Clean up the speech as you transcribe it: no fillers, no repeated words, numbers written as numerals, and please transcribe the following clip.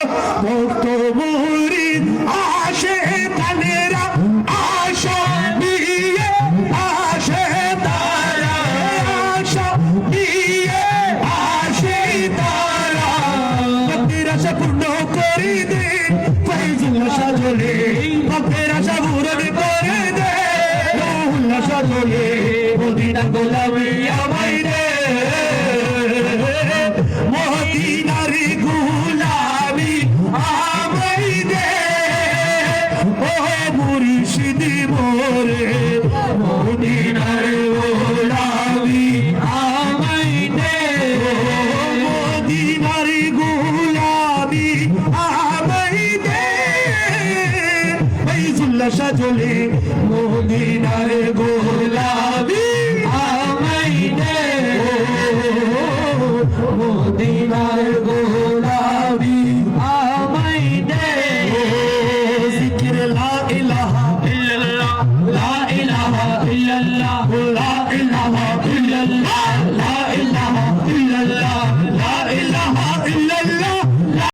ভক্ত মুরিদ আসে তানেরা আশা নিয়ে আসে তারা আশা নিয়ে আসে তারা ভক্তের আশা পূর্ণ করে দে ফয়জুল্লাহ সাজলে ভক্তের আশা পূরণ করে দে রুহুল্লাহ সাজলে মদিনা গোলামি আমায় দে মদিনার গোলামি আমায় দে ও মুর্শিদ মোরে মদিনার গোলামি আমায় দে মদিনার গোলামি আমায় দে ফয়জুল্লাহ সাজলে মদিনার গোলামি আমায় দে মদিনার গোলামি আমায় দে জিকির লা ইলাহা ইল্লাল্লাহ লা ইলাহা ইল্লাল্লাহ লা ইলাহা ইল্লাল্লাহ লা ইলাহা